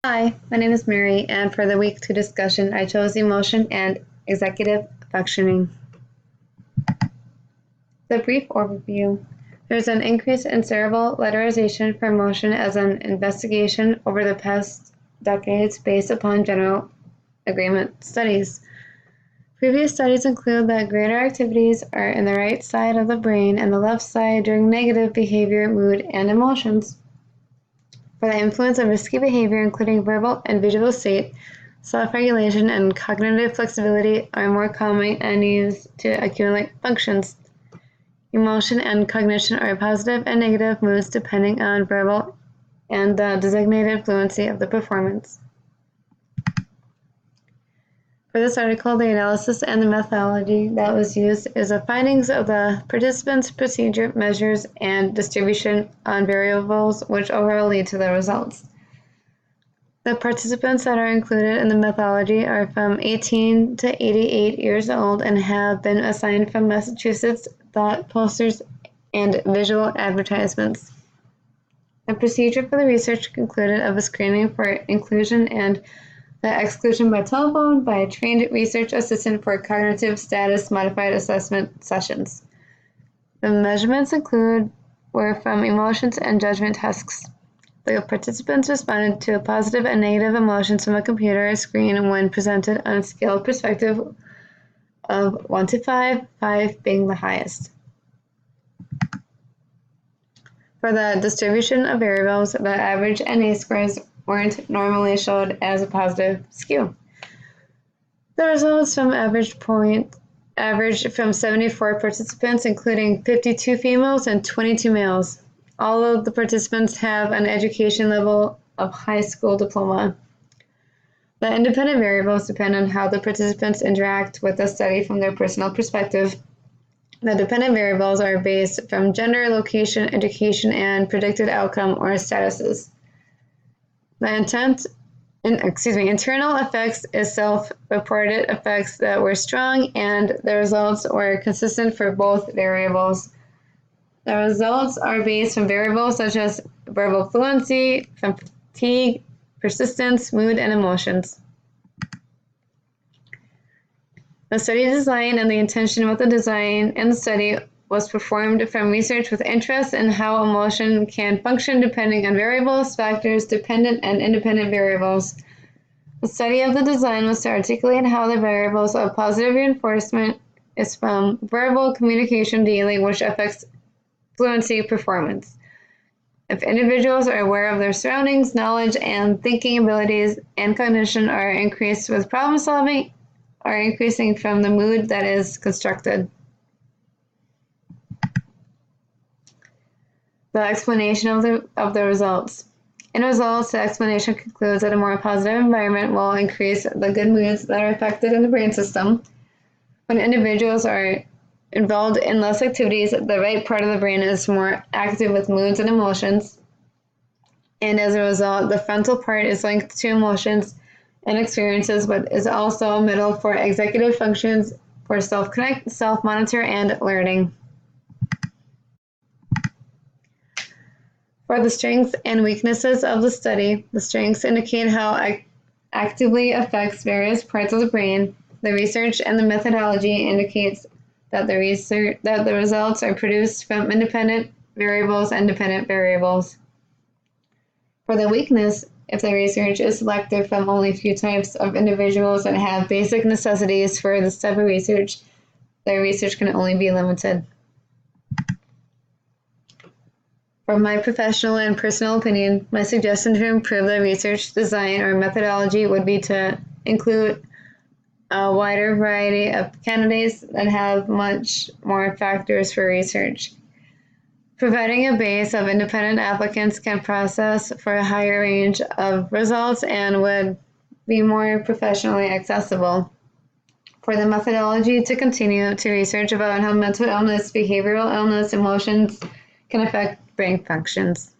Hi, my name is Mary, and for the week 2 discussion, I chose emotion and executive functioning. The brief overview. There's an increase in cerebral letterization for emotion as an investigation over the past decades based upon general agreement studies. Previous studies include that greater activities are in the right side of the brain and the left side during negative behavior, mood, and emotions. For the influence of risky behavior, including verbal and visual state, self-regulation, and cognitive flexibility are more common and used to accumulate functions. Emotion and cognition are positive and negative moods depending on verbal and the designated fluency of the performance. For this article, the analysis and the methodology that was used is the findings of the participants' procedure, measures, and distribution on variables which overall lead to the results. The participants that are included in the methodology are from 18 to 88 years old and have been assigned from Massachusetts thought posters and visual advertisements. The procedure for the research concluded of a screening for inclusion and the exclusion by telephone by a trained research assistant for cognitive status modified assessment sessions. The measurements were from emotions and judgment tests. The participants responded to positive and negative emotions from a computer screen when presented on a scale perspective of 1 to 5, 5 being the highest. For the distribution of variables, the average NA scores weren't normally showed as a positive skew. The results from averaged from 74 participants, including 52 females and 22 males. All of the participants have an education level of high school diploma. The independent variables depend on how the participants interact with the study from their personal perspective. The dependent variables are based from gender, location, education, and predicted outcome or statuses. The internal effects is self-reported effects that were strong, and the results were consistent for both variables. The results are based on variables such as verbal fluency, fatigue, persistence, mood, and emotions. The study design and the intention with the design and the study was performed from research with interest in how emotion can function depending on variables, factors, dependent and independent variables. The study of the design was to articulate how the variables of positive reinforcement is from verbal communication daily, which affects fluency performance. If individuals are aware of their surroundings, knowledge and thinking abilities and cognition are increased with problem solving, are increasing from the mood that is constructed. The explanation of the results. In results, the explanation concludes that a more positive environment will increase the good moods that are affected in the brain system. When individuals are involved in less activities, the right part of the brain is more active with moods and emotions. And as a result, the frontal part is linked to emotions and experiences, but is also a middle for executive functions for self-connect, self-monitor, and learning. For the strengths and weaknesses of the study, the strengths indicate how actively affects various parts of the brain. The research and the methodology indicates that the results are produced from independent variables and dependent variables. For the weakness, if the research is selected from only a few types of individuals that have basic necessities for this type of research, the research can only be limited. From my professional and personal opinion, my suggestion to improve the research design or methodology would be to include a wider variety of candidates that have much more factors for research. Providing a base of independent applicants can process for a higher range of results and would be more professionally accessible. For the methodology to continue to research about how mental illness, behavioral illness, emotions can affect brain functions.